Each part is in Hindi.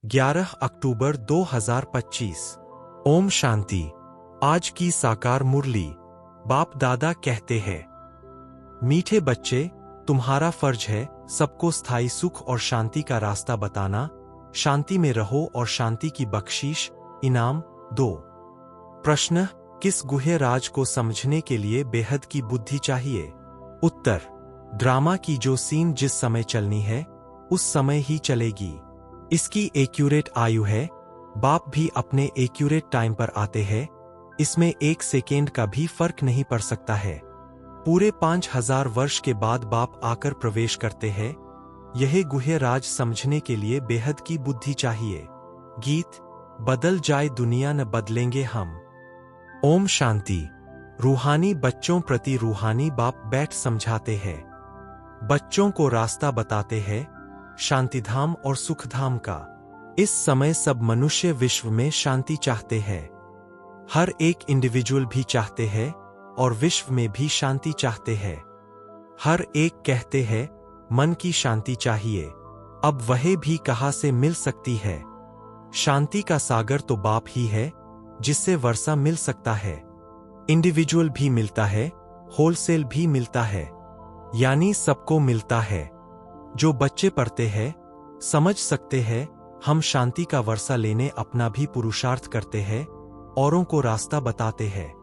11 अक्टूबर 2025। ओम शांति। आज की साकार मुरली। बाप दादा कहते हैं, मीठे बच्चे, तुम्हारा फर्ज है सबको स्थायी सुख और शांति का रास्ता बताना। शांति में रहो और शांति की बख्शीश इनाम दो। प्रश्न, किस गुह्य राज को समझने के लिए बेहद की बुद्धि चाहिए? उत्तर, ड्रामा की जो सीन जिस समय चलनी है उस समय ही चलेगी। इसकी एक्यूरेट आयु है। बाप भी अपने एक्यूरेट टाइम पर आते हैं। इसमें एक सेकेंड का भी फर्क नहीं पड़ सकता है। पूरे 5000 वर्ष के बाद बाप आकर प्रवेश करते हैं। यह गुह्य राज समझने के लिए बेहद की बुद्धि चाहिए। गीत, बदल जाए दुनिया न बदलेंगे हम। ओम शांति। रूहानी बच्चों प्रति रूहानी बाप बैठ समझाते हैं। बच्चों को रास्ता बताते हैं शांतिधाम और सुखधाम का। इस समय सब मनुष्य विश्व में शांति चाहते हैं। हर एक इंडिविजुअल भी चाहते हैं और विश्व में भी शांति चाहते हैं। हर एक कहते हैं मन की शांति चाहिए। अब वह भी कहाँ से मिल सकती है? शांति का सागर तो बाप ही है जिससे वर्षा मिल सकता है। इंडिविजुअल भी मिलता है, होलसेल भी मिलता है, यानी सबको मिलता है। जो बच्चे पढ़ते हैं समझ सकते हैं हम शांति का वर्षा लेने अपना भी पुरुषार्थ करते हैं, औरों को रास्ता बताते हैं।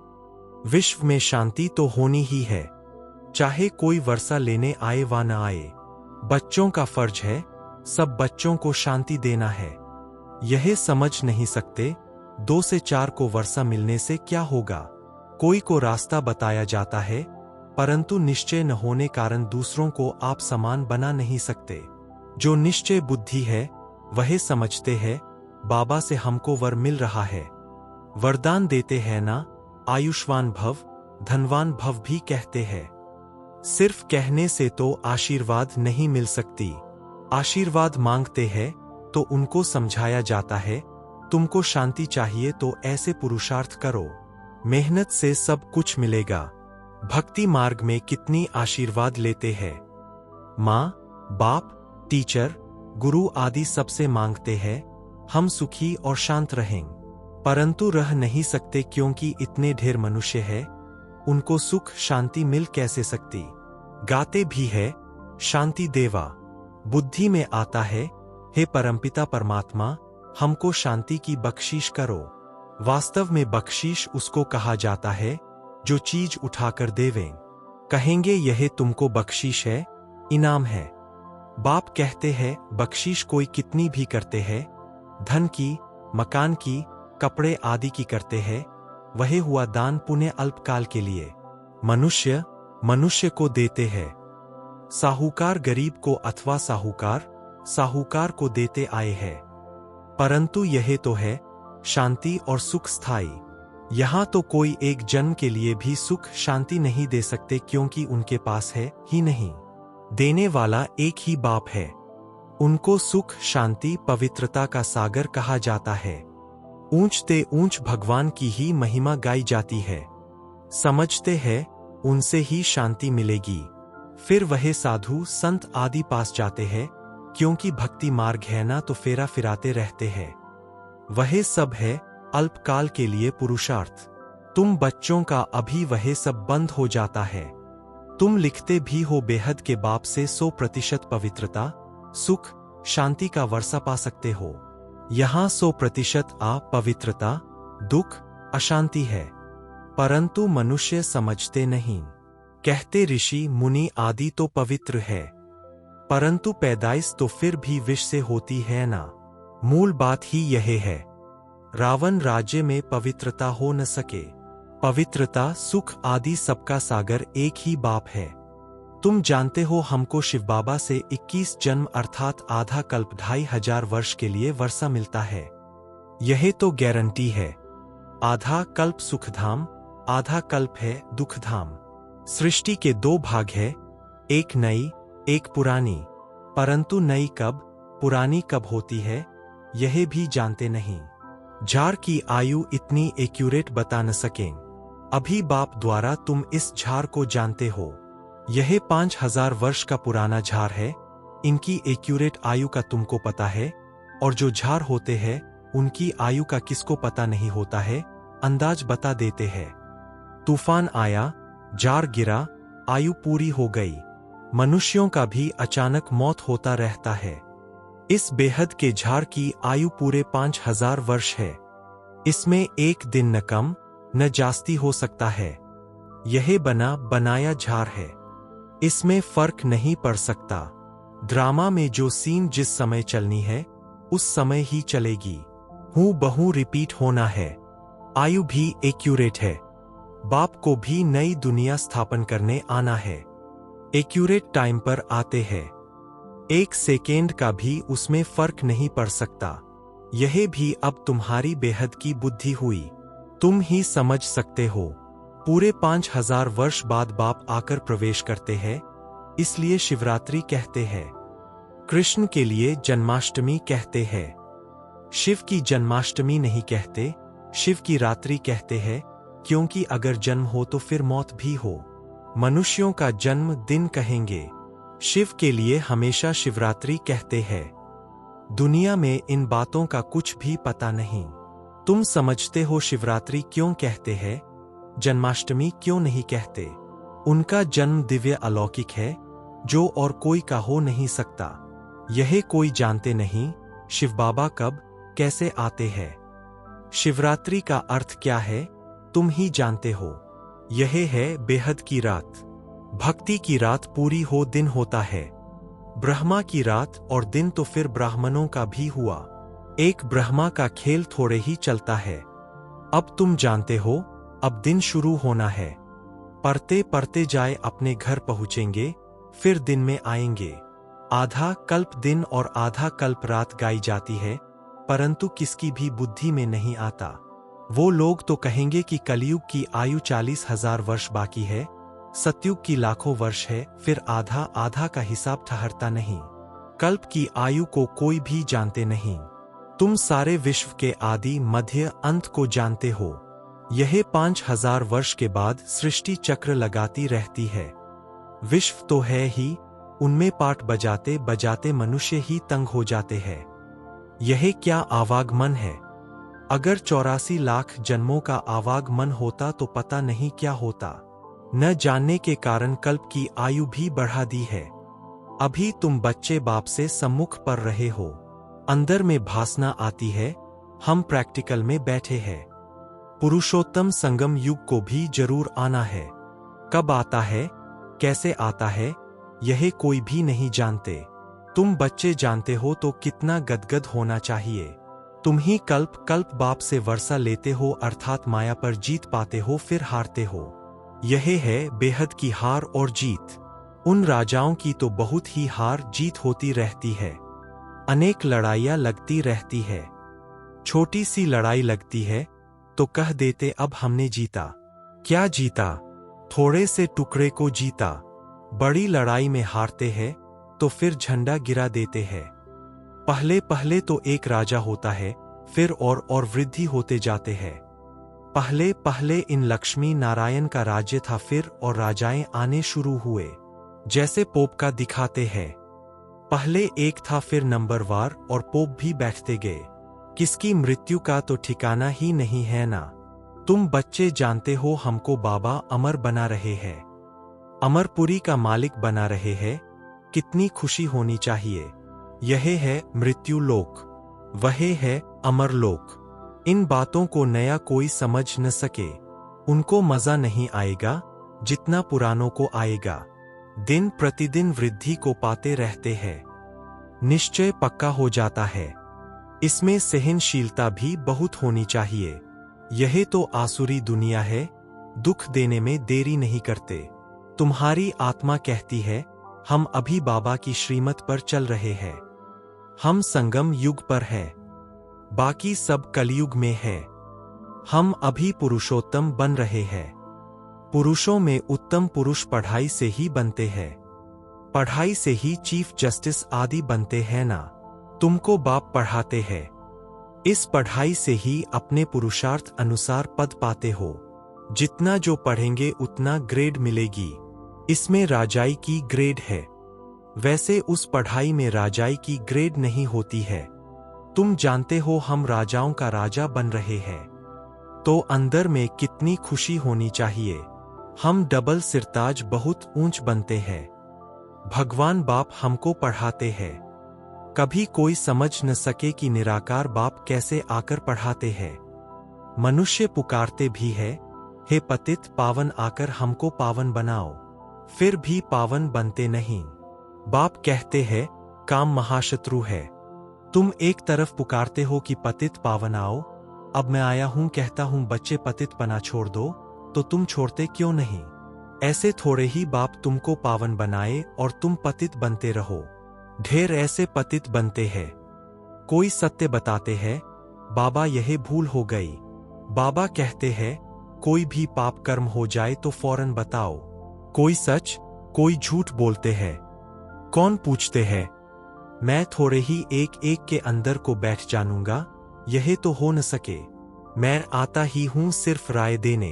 विश्व में शांति तो होनी ही है, चाहे कोई वर्षा लेने आए वा न आए। बच्चों का फर्ज है सब बच्चों को शांति देना है। यह समझ नहीं सकते 2 से 4 को वर्षा मिलने से क्या होगा। कोई को रास्ता बताया जाता है, परंतु निश्चय न होने कारण दूसरों को आप समान बना नहीं सकते। जो निश्चय बुद्धि है वह समझते हैं बाबा से हमको वर मिल रहा है। वरदान देते हैं ना, आयुष्मान भव, धनवान भव भी कहते हैं। सिर्फ कहने से तो आशीर्वाद नहीं मिल सकती। आशीर्वाद मांगते हैं तो उनको समझाया जाता है तुमको शांति चाहिए तो ऐसे पुरुषार्थ करो, मेहनत से सब कुछ मिलेगा। भक्ति मार्ग में कितनी आशीर्वाद लेते हैं। माँ, बाप, टीचर, गुरु आदि सबसे मांगते हैं हम सुखी और शांत रहें, परंतु रह नहीं सकते क्योंकि इतने ढेर मनुष्य हैं, उनको सुख शांति मिल कैसे सकती। गाते भी है शांति देवा। बुद्धि में आता है हे परमपिता परमात्मा हमको शांति की बख्शीश करो। वास्तव में बख्शीश उसको कहा जाता है जो चीज उठाकर देवें। कहेंगे यह तुमको बख्शीश है, इनाम है। बाप कहते हैं बख्शीश कोई कितनी भी करते हैं, धन की, मकान की, कपड़े आदि की करते हैं, वह हुआ दान पुण्य अल्पकाल के लिए। मनुष्य को देते हैं। साहूकार गरीब को अथवा साहूकार को देते आए हैं। परंतु यह तो है शांति और सुख स्थायी। यहाँ तो कोई एक जन्म के लिए भी सुख शांति नहीं दे सकते क्योंकि उनके पास है ही नहीं। देने वाला एक ही बाप है। उनको सुख शांति पवित्रता का सागर कहा जाता है। ऊंचते ऊंच भगवान की ही महिमा गाई जाती है। समझते हैं उनसे ही शांति मिलेगी। फिर वह साधु संत आदि पास जाते हैं क्योंकि भक्ति मार्ग है ना तो फेरा फिराते रहते हैं। वह सब है अल्पकाल के लिए पुरुषार्थ। तुम बच्चों का अभी वह सब बंद हो जाता है। तुम लिखते भी हो बेहद के बाप से 100% पवित्रता, सुख, शांति का वर्षा पा सकते हो। यहाँ 100% पवित्रता, दुख, अशांति है, परंतु मनुष्य समझते नहीं। कहते ऋषि मुनि आदि तो पवित्र है, परंतु पैदाइश तो फिर भी विष से होती है ना। मूल बात ही यह है। रावण राज्य में पवित्रता हो न सके। पवित्रता, सुख आदि सबका सागर एक ही बाप है। तुम जानते हो हमको शिव बाबा से 21 जन्म अर्थात आधा कल्प 2500 वर्ष के लिए वर्षा मिलता है। यह तो गारंटी है। आधा कल्प सुखधाम, आधा कल्प है दुखधाम। सृष्टि के 2 भाग है, एक नई एक पुरानी, परंतु नई कब पुरानी कब होती है यह भी जानते नहीं। झाड़ की आयु इतनी एक्यूरेट बता न सकें। अभी बाप द्वारा तुम इस झाड़ को जानते हो। यह 5000 वर्ष का पुराना झाड़ है। इनकी एक्यूरेट आयु का तुमको पता है और जो झार होते हैं उनकी आयु का किसको पता नहीं होता है, अंदाज बता देते हैं। तूफान आया, जार गिरा, आयु पूरी हो गई। मनुष्यों का भी अचानक मौत होता रहता है। इस बेहद के झार की आयु पूरे 5000 वर्ष है। इसमें एक दिन न कम न जास्ती हो सकता है। यह बना बनाया झार है, इसमें फर्क नहीं पड़ सकता। ड्रामा में जो सीन जिस समय चलनी है उस समय ही चलेगी, हूबहू रिपीट होना है। आयु भी एक्यूरेट है। बाप को भी नई दुनिया स्थापन करने आना है, एक्यूरेट टाइम पर आते हैं। एक सेकेंड का भी उसमें फर्क नहीं पड़ सकता। यह भी अब तुम्हारी बेहद की बुद्धि हुई, तुम ही समझ सकते हो। पूरे 5000 वर्ष बाद बाप आकर प्रवेश करते हैं, इसलिए शिवरात्रि कहते हैं। कृष्ण के लिए जन्माष्टमी कहते हैं। शिव की जन्माष्टमी नहीं कहते, शिव की रात्रि कहते हैं, क्योंकि अगर जन्म हो तो फिर मौत भी हो। मनुष्यों का जन्म दिन कहेंगे, शिव के लिए हमेशा शिवरात्रि कहते हैं। दुनिया में इन बातों का कुछ भी पता नहीं। तुम समझते हो शिवरात्रि क्यों कहते हैं, जन्माष्टमी क्यों नहीं कहते। उनका जन्म दिव्य अलौकिक है, जो और कोई का हो नहीं सकता। यह कोई जानते नहीं शिव बाबा कब कैसे आते हैं। शिवरात्रि का अर्थ क्या है तुम ही जानते हो। यह है बेहद की रात। भक्ति की रात पूरी हो दिन होता है। ब्रह्मा की रात और दिन तो फिर ब्राह्मणों का भी हुआ। एक ब्रह्मा का खेल थोड़े ही चलता है। अब तुम जानते हो, अब दिन शुरू होना है। पढ़ते पढ़ते जाए अपने घर पहुंचेंगे, फिर दिन में आएंगे। आधा कल्प दिन और आधा कल्प रात गाई जाती है, परंतु किसकी भी बुद्धि में नहीं आता। वो लोग तो कहेंगे कि कलयुग की आयु 40,000 वर्ष बाकी है, सतयुग की लाखों वर्ष है, फिर आधा आधा का हिसाब ठहरता नहीं। कल्प की आयु को कोई भी जानते नहीं। तुम सारे विश्व के आदि मध्य अंत को जानते हो। यह 5000 वर्ष के बाद सृष्टि चक्र लगाती रहती है। विश्व तो है ही, उनमें पाठ बजाते बजाते मनुष्य ही तंग हो जाते हैं। यह क्या आवागमन है। अगर 84 लाख जन्मों का आवागमन होता तो पता नहीं क्या होता। न जानने के कारण कल्प की आयु भी बढ़ा दी है। अभी तुम बच्चे बाप से सम्मुख पर रहे हो, अंदर में भासना आती है, हम प्रैक्टिकल में बैठे हैं। पुरुषोत्तम संगम युग को भी जरूर आना है। कब आता है, कैसे आता है, यह कोई भी नहीं जानते। तुम बच्चे जानते हो तो कितना गदगद होना चाहिए। तुम ही कल्प कल्प बाप से वर्षा लेते हो, अर्थात माया पर जीत पाते हो, फिर हारते हो। यह है बेहद की हार और जीत। उन राजाओं की तो बहुत ही हार जीत होती रहती है। अनेक लड़ाइयां लगती रहती है। छोटी सी लड़ाई लगती है तो कह देते अब हमने जीता। क्या जीता, थोड़े से टुकड़े को जीता। बड़ी लड़ाई में हारते हैं तो फिर झंडा गिरा देते हैं। पहले पहले तो एक राजा होता है, फिर और वृद्धि होते जाते हैं। पहले पहले इन लक्ष्मी नारायण का राज्य था, फिर और राजाएं आने शुरू हुए, जैसे पोप का दिखाते हैं। पहले एक था, फिर नंबरवार और पोप भी बैठते गए। किसकी मृत्यु का तो ठिकाना ही नहीं है ना। तुम बच्चे जानते हो हमको बाबा अमर बना रहे हैं, अमरपुरी का मालिक बना रहे हैं। कितनी खुशी होनी चाहिए। यह है मृत्यु लोक, वह है अमर लोक। इन बातों को नया कोई समझ न सके, उनको मजा नहीं आएगा जितना पुरानों को आएगा। दिन प्रतिदिन वृद्धि को पाते रहते हैं, निश्चय पक्का हो जाता है। इसमें सहनशीलता भी बहुत होनी चाहिए। यह तो आसुरी दुनिया है, दुख देने में देरी नहीं करते। तुम्हारी आत्मा कहती है हम अभी बाबा की श्रीमत पर चल रहे हैं। हम संगम युग पर है, बाकी सब कलयुग में है। हम अभी पुरुषोत्तम बन रहे हैं। पुरुषों में उत्तम पुरुष पढ़ाई से ही बनते हैं, पढ़ाई से ही चीफ जस्टिस आदि बनते हैं ना। तुमको बाप पढ़ाते हैं, इस पढ़ाई से ही अपने पुरुषार्थ अनुसार पद पाते हो। जितना जो पढ़ेंगे उतना ग्रेड मिलेगी। इसमें राजाई की ग्रेड है, वैसे उस पढ़ाई में राजाई की ग्रेड नहीं होती है। तुम जानते हो हम राजाओं का राजा बन रहे हैं, तो अंदर में कितनी खुशी होनी चाहिए। हम डबल सिरताज बहुत ऊंच बनते हैं। भगवान बाप हमको पढ़ाते हैं। कभी कोई समझ न सके कि निराकार बाप कैसे आकर पढ़ाते हैं। मनुष्य पुकारते भी है, हे पतित पावन आकर हमको पावन बनाओ, फिर भी पावन बनते नहीं। बाप कहते हैं काम महाशत्रु है। तुम एक तरफ पुकारते हो कि पतित पावन आओ, अब मैं आया हूं कहता हूं बच्चे पतित पना छोड़ दो, तो तुम छोड़ते क्यों नहीं। ऐसे थोड़े ही बाप तुमको पावन बनाए और तुम पतित बनते रहो। ढेर ऐसे पतित बनते हैं। कोई सत्य बताते हैं, बाबा यह भूल हो गई। बाबा कहते हैं कोई भी पाप कर्म हो जाए तो फौरन बताओ। कोई सच कोई झूठ बोलते हैं। कौन पूछते हैं। मैं थोड़े ही एक एक के अंदर को बैठ जानूंगा, यह तो हो न सके। मैं आता ही हूं सिर्फ राय देने।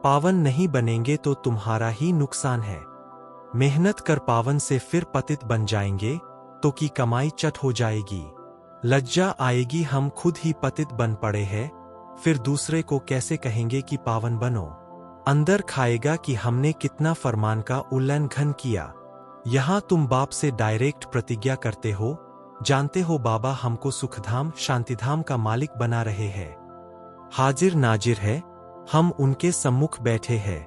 पावन नहीं बनेंगे तो तुम्हारा ही नुकसान है। मेहनत कर पावन से फिर पतित बन जाएंगे तो की कमाई चट हो जाएगी। लज्जा आएगी हम खुद ही पतित बन पड़े हैं, फिर दूसरे को कैसे कहेंगे कि पावन बनो। अंदर खाएगा कि हमने कितना फरमान का उल्लंघन किया। यहां तुम बाप से डायरेक्ट प्रतिज्ञा करते हो, जानते हो बाबा हमको सुखधाम शांतिधाम का मालिक बना रहे हैं। हाजिर नाजिर है, हम उनके सम्मुख बैठे हैं।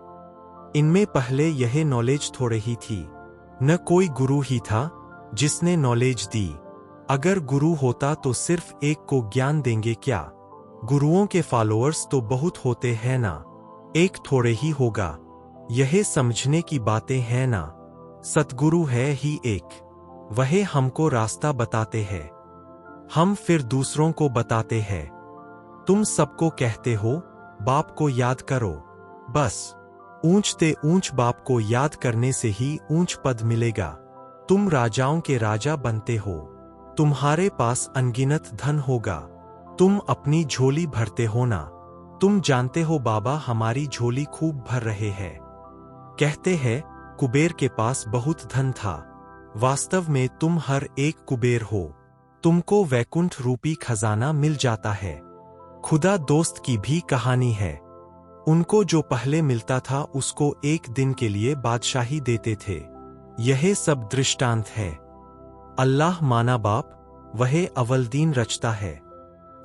इनमें पहले यह नॉलेज थोड़े ही थी। न कोई गुरु ही था जिसने नॉलेज दी। अगर गुरु होता तो सिर्फ एक को ज्ञान देंगे क्या। गुरुओं के फॉलोअर्स तो बहुत होते हैं ना, एक थोड़े ही होगा। यह समझने की बातें हैं ना। सतगुरु है ही एक, वह हमको रास्ता बताते हैं, हम फिर दूसरों को बताते हैं। तुम सबको कहते हो बाप को याद करो, बस ऊंचते ऊंच बाप को याद करने से ही ऊंच पद मिलेगा। तुम राजाओं के राजा बनते हो, तुम्हारे पास अनगिनत धन होगा, तुम अपनी झोली भरते हो ना। तुम जानते हो बाबा हमारी झोली खूब भर रहे हैं। कहते हैं कुबेर के पास बहुत धन था, वास्तव में तुम हर एक कुबेर हो। तुमको वैकुंठ रूपी खजाना मिल जाता है। खुदा दोस्त की भी कहानी है। उनको जो पहले मिलता था उसको एक दिन के लिए बादशाही देते थे। यह सब दृष्टांत है। अल्लाह माना बाप, वह अवलदीन रचता है,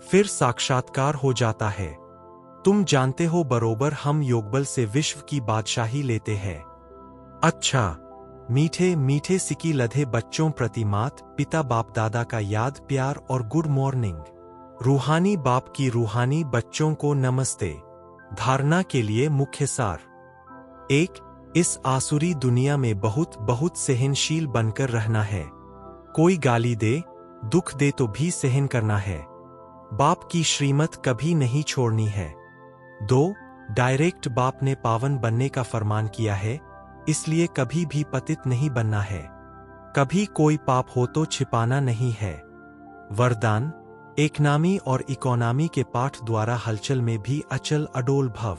फिर साक्षात्कार हो जाता है। तुम जानते हो बरोबर हम योगबल से विश्व की बादशाही लेते हैं। अच्छा, मीठे मीठे सिकी लधे बच्चों प्रति मात पिता बाप दादा का याद प्यार और गुड मॉर्निंग। रूहानी बाप की रूहानी बच्चों को नमस्ते। धारणा के लिए मुख्य सार। 1. इस आसुरी दुनिया में बहुत बहुत सहनशील बनकर रहना है। कोई गाली दे, दुख दे तो भी सहन करना है। बाप की श्रीमत कभी नहीं छोड़नी है। 2. डायरेक्ट बाप ने पावन बनने का फरमान किया है, इसलिए कभी भी पतित नहीं बनना है। कभी कोई पाप हो तो छिपाना नहीं है। वरदान, इकनामी और इकोनॉमी के पाठ द्वारा हलचल में भी अचल अडोल भव।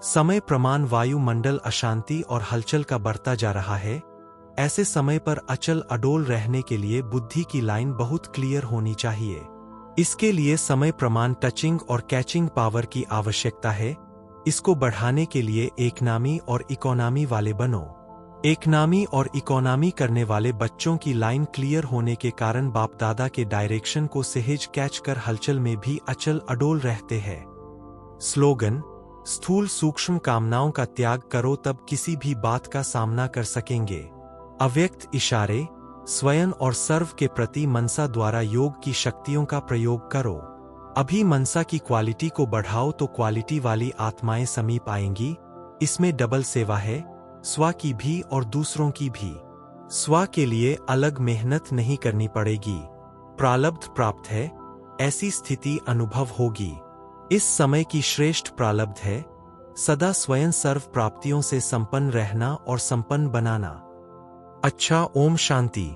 समय प्रमाण वायुमंडल अशांति और हलचल का बढ़ता जा रहा है। ऐसे समय पर अचल अडोल रहने के लिए बुद्धि की लाइन बहुत क्लियर होनी चाहिए। इसके लिए समय प्रमाण टचिंग और कैचिंग पावर की आवश्यकता है। इसको बढ़ाने के लिए इकनामी और इकोनॉमी वाले बनो। इकनामी और इकोनॉमी करने वाले बच्चों की लाइन क्लियर होने के कारण बाप दादा के डायरेक्शन को सहज कैच कर हलचल में भी अचल अडोल रहते हैं। स्लोगन, स्थूल सूक्ष्म कामनाओं का त्याग करो तब किसी भी बात का सामना कर सकेंगे। अव्यक्त इशारे, स्वयं और सर्व के प्रति मनसा द्वारा योग की शक्तियों का प्रयोग करो। अभी मनसा की क्वालिटी को बढ़ाओ तो क्वालिटी वाली आत्माएं समीप आएंगी। इसमें डबल सेवा है, स्व की भी और दूसरों की भी। स्व के लिए अलग मेहनत नहीं करनी पड़ेगी। प्रारब्ध प्राप्त है, ऐसी स्थिति अनुभव होगी। इस समय की श्रेष्ठ प्रारब्ध है, सदा स्वयं सर्व प्राप्तियों से संपन्न रहना और संपन्न बनाना। अच्छा, ओम शांति।